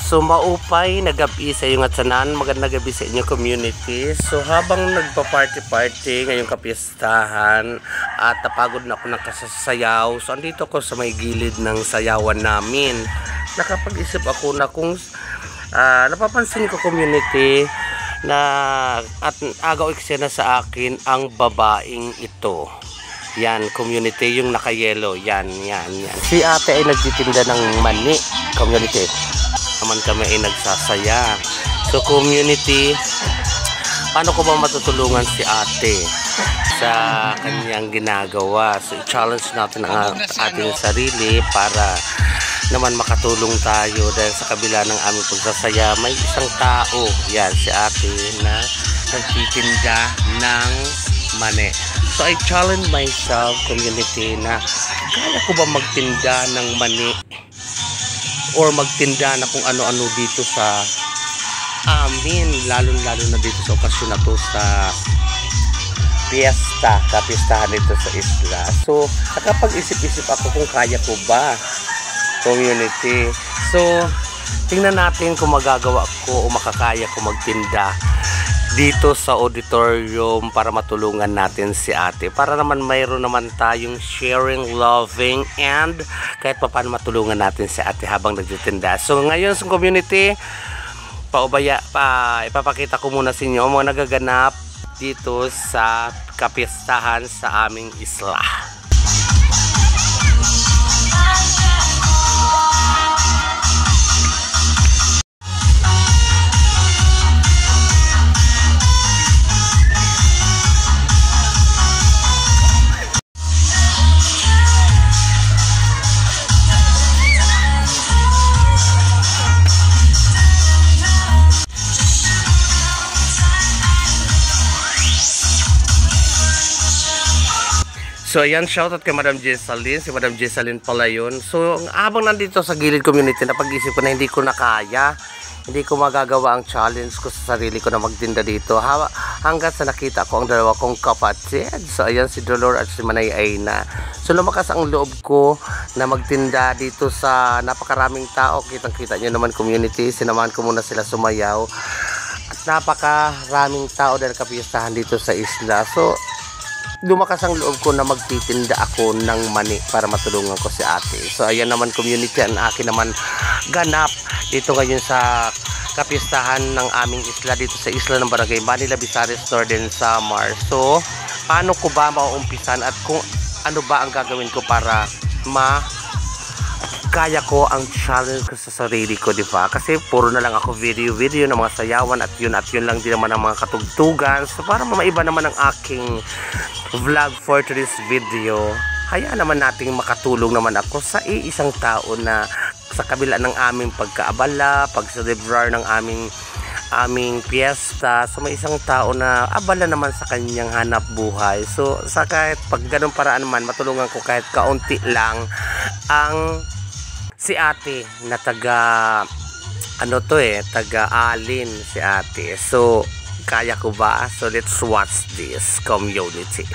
So maupay na gabi sa iyong atsanan, magandang gabi sa inyong community. So habang nagpa-party-party ngayong kapistahan at napagod na ako ng kasasayaw, so andito ako sa may gilid ng sayawan namin. Nakapag-isip ako na kung napapansin ko community na at agaw eksena sa akin ang babaeng ito. Yan, community, yung naka-yellow. Yan. Si ate ay nagtitinda ng mani, community. Naman kami ay nagsasaya. So, community, paano ko ba matutulungan si ate sa kanyang ginagawa? So, i-challenge natin ang ating sarili para naman makatulong tayo dahil sa kabila ng aming pagsasaya, may isang tao, yan, si ate na nagtitinda ng mani. So I challenge myself, community, na kaya ko ba magtinda ng mani or magtinda na kung ano-ano dito sa amin, lalo-lalo na dito sa okasyon na to sa kapistahan dito sa isla. So nakapag-isip-isip ako kung kaya ko ba, community. So tingnan natin kung magagawa ko o makakaya ko magtinda dito sa auditorium para matulungan natin si ate, para naman mayroon naman tayong sharing, loving, and kahit pa paano matulungan natin si ate habang nagtitinda. So ngayon sa community, ipapakita ko muna sa inyo ang mga nagaganap dito sa kapistahan sa aming isla. So ayan, shoutout kay Madam Jessalyn. Si Madam Jessalyn pala yun. So habang nandito sa gilid community, napag-isip ko na hindi ko na kaya, hindi ko magagawa ang challenge ko sa sarili ko na magtinda dito hanggat sa nakita ko ang dalawa kong kapatid. So ayan, si Dolor at si Manay Aina. So lumakas ang loob ko na magtinda dito sa napakaraming tao. Kitang-kita nyo naman community, sinamahan ko muna sila sumayaw. At napakaraming tao dahil kapistahan dito sa isla. So lumakas ang loob ko na magtitinda ako ng mani para matulungan ko si ate. So ayan naman community, ang akin naman ganap dito ngayon sa kapistahan ng aming isla dito sa isla ng Barangay Manila, Visares, Northern Samar. So paano ko ba mauumpisan at kung ano ba ang gagawin ko para kaya ko ang challenge ko sa sarili ko, di ba? Kasi puro na lang ako video ng mga sayawan at yun lang din naman ang mga katugtugan. So para maiba naman ang aking vlog for today's video, hayaan naman nating makatulong naman ako sa isang tao na sa kabila ng aming pagkaabala, pagselebrar ng aming piyesta, so may isang tao na abala naman sa kanyang hanap buhay. So sa kahit pag ganun paraan naman, matulungan ko kahit kaunti lang ang si ate na taga Alin si ate. So kaya ko ba? So let's watch this community.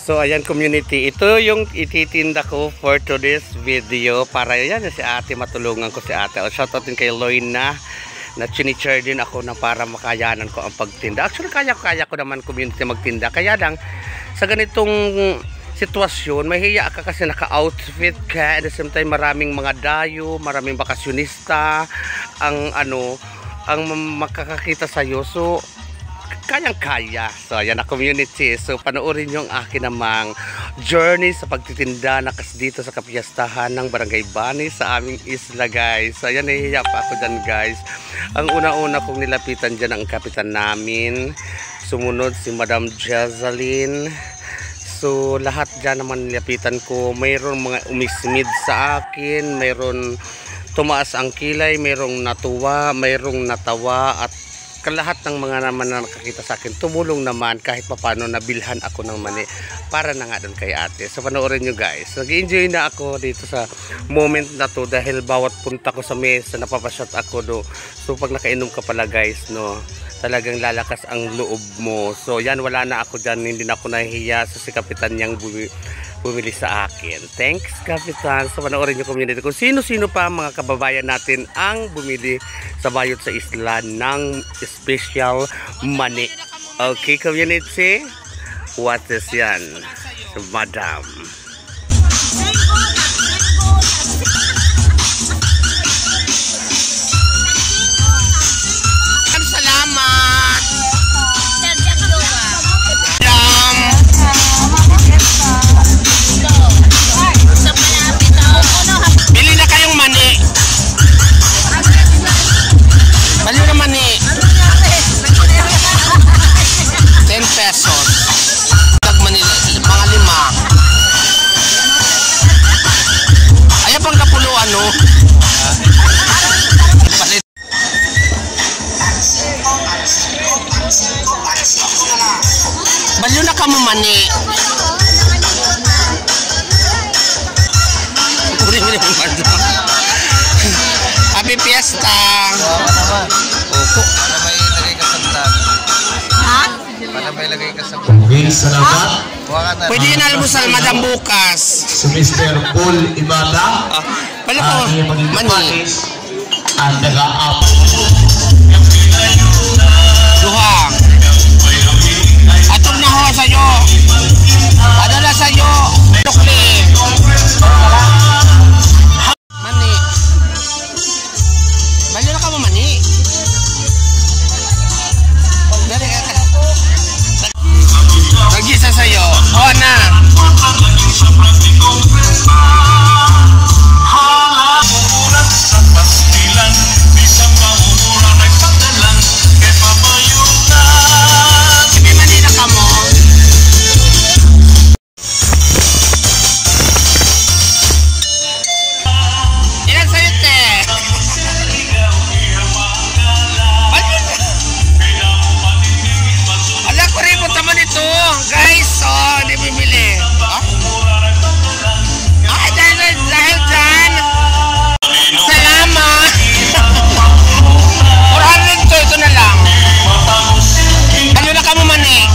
So ayan community, ito yung ititinda ko for today's video para yan si ate, matulungan ko si ate. Shoutout din kay Loina na chinichare din ako na para makayanan ko ang pagtinda. Actually kaya ko naman community magtinda, kaya lang sa ganitong sitwasyon, mahiya ka kasi naka-outfit ka, at the same time maraming mga dayo, maraming bakasyonista ang makakakita sa iyo. So kayang-kaya. So ayan na community. So panoorin nyo ang akin namang journey sa pagtitinda na dito sa kapiyastahan ng Barangay Bani sa aming isla, guys. So ayan, nahihiya pa ako dyan, guys. Ang una-una kong nilapitan dyan ang kapitan namin. Sumunod si Madam Jezaline. So lahat dyan naman nilapitan ko. Mayroon mga umismid sa akin, mayroon tumaas ang kilay, mayroong natuwa, mayroong natawa, at lahat ng mga naman na nakakita sa akin tumulong naman kahit papano, nabilhan ako ng mani para na nga doon kay ate. So panoorin nyo, guys. Nag-enjoy na ako dito sa moment na to dahil bawat punta ko sa mesa napapasyat ako do. So pag nakainom ka pala, guys, no, talagang lalakas ang loob mo. So yan, wala na ako dyan, hindi na ako nahihiya sa si kapitan niyang bumili sa akin. Thanks, kapitan. So panoorin nyo, community, kung sino-sino pa mga kababayan natin ang bumili sa bayot sa isla ng special mani. Okay, community, what is yan? So, Madam. Salamat. Bili na kayong mani. Bali na mani. 10 pesos. Tag Manila, mga 5. Ayaw pang kapuluan, no? Bali na ka mo mani. Happy Fiesta! Opo. Para may lagay ka sa vlog. Ha? Para may lagay ka sa vlog. Okay, salamat. Pwede yun almusal, Madam, bukas. Si Mr. Paul Ibada. Pala ko, mani. Ang nag-a-up. Duha. Atong na ho sa'yo. Adala sa'yo. Tukli. Mani. Bali na ka mo mani. Dali ka. Nag-isa sa'yo. O na. Sige, mani na ka mo. Ilan sa'yo, te? Ala ko rin, punta mo nito. Guys, oh, hindi bibili. Ah, dahil dyan. Salamat. 400 to, ito na lang. Ano na ka mo, mani?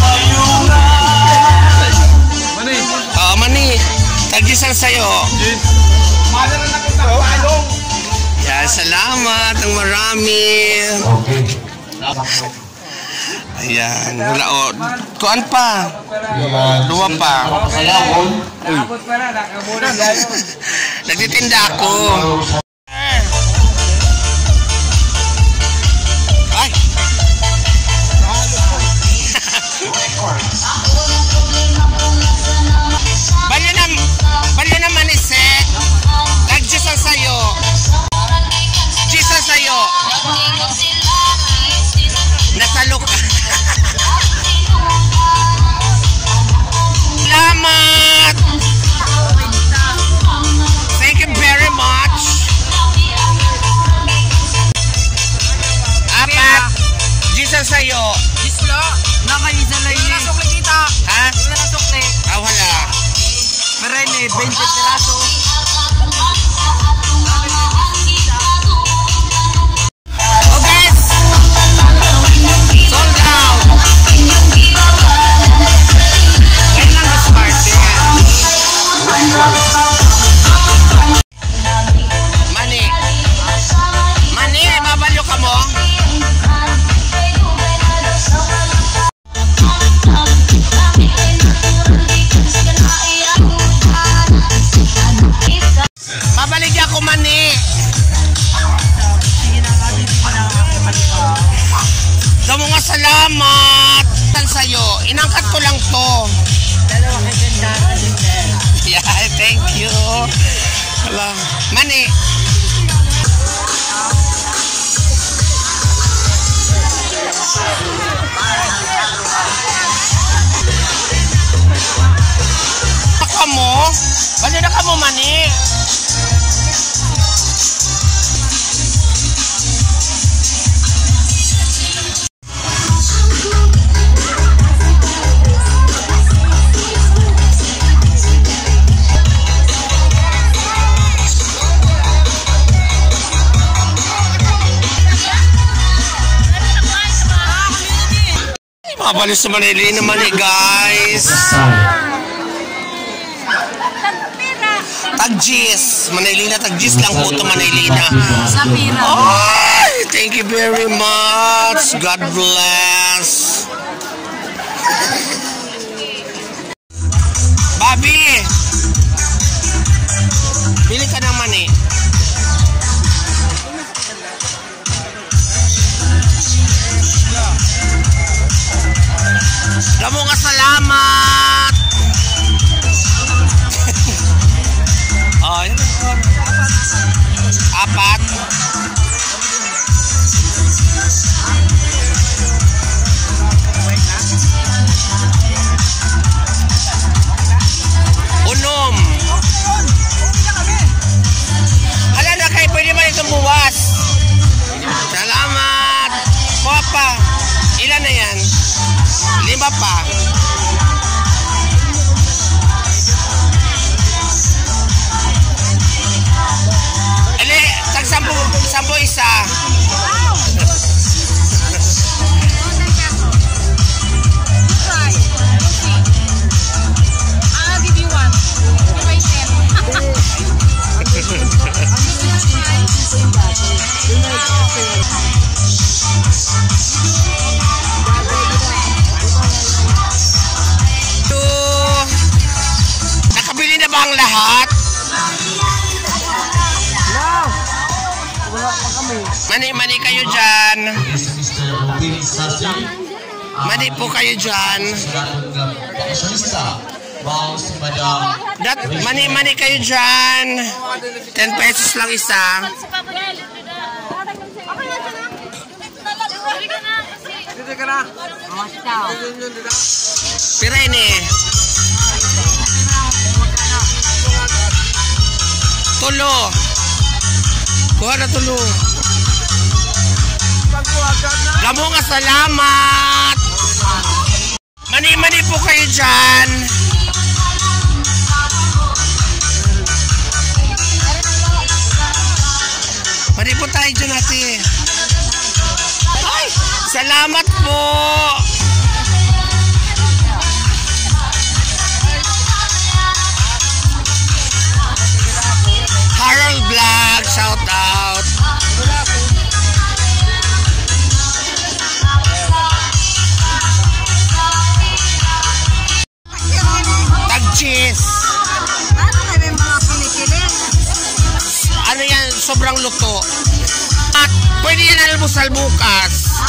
Mani. Oo, mani. Tagisan sa'yo. Yan, salamat. Ang marami. Okay. Ayan, wala o. Kuan pa. Yan. Luwa pa. Salamat. Nagtitinda ako. Ay. Bali naman iset. Nag-Jesus sa'yo. Jesus sa'yo. Nasalok. Salamat. Thank you very much. Apat. Jesus sa'yo. Isla. Nakaisa lang yun. Nasukli kita. Ha? Nasukli. Ah, wala. Marene, 20 piraso. Oh, guys. Sold out. Ngayon lang na-start yan. Mani. Mani, mabalyo ka mo? Salamat! Sa'yo. Inangkat ko lang to. Dalawa kay ganda. Yeah, thank you. Hello. Mani. Ako mo? Bali na ka mo, Mani. Mabalis sa Manili naman eh, guys. Tagjis. Manilina, tagjis lang po ito, Manilina. Sapira. Ay, thank you very much. God bless. Bobby! Bili ka ng mani. Damo nga salamat. Oh, yun. Apat. Unom. Hala na kayo, pwede man itong buwas. Salamat. Kuha pa. Ilan na yan? 5 pa. Ali, tag 10 isa. I'll give you one. Right Nakabili na ba ang lahat? Mani kayo dyan. Mani po kayo dyan. Mani kayo dyan. 10 pesos lang isa. Pirene. Tulo. Kuha na tulo. Lamo nga salamat. Mani po kayo dyan. Mani po tayo dyan natin. Ay, salamat po. Harold Vlog, shout out. Tagjis. Ano yan, sobrang luto. At pwede yan almusal bukas.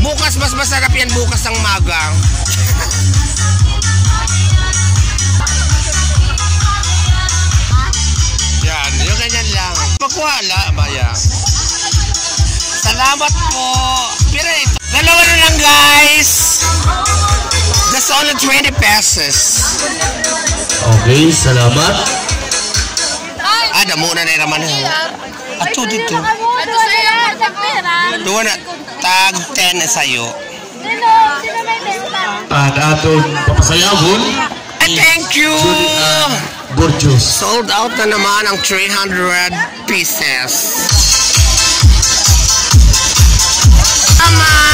Bukas mas masarap yan bukas ng magang. Yan, yung ganyan lang. Pagkuhala, baya. Salamat po. Pero ito, dalawa na lang guys. That's only 20 pesos. Okay, salamat. Ada muna na raman. Ato dito. Ato sa'yo. Duwa na, tag 10 sa'yo. Sino may tenta? At atong papasayawon, Thank you! Borjos. Sold out na naman ang 300 pieces. Salamat!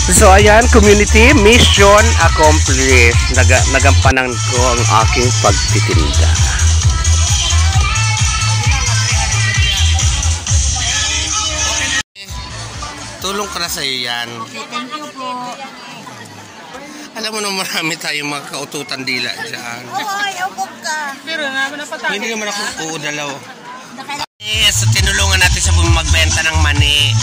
So ayan, community mission accomplished. Nagampanan ko ang aking pagtitinda. Tulong ko na sa iyo yan. Thank you po. Alam mo na marami tayong mga kaututan dila dyan. Hoy, ubog ka. Pero naman na patay. Hindi naman ako uudalaw. So tinulungan natin sa magbenta ng mani.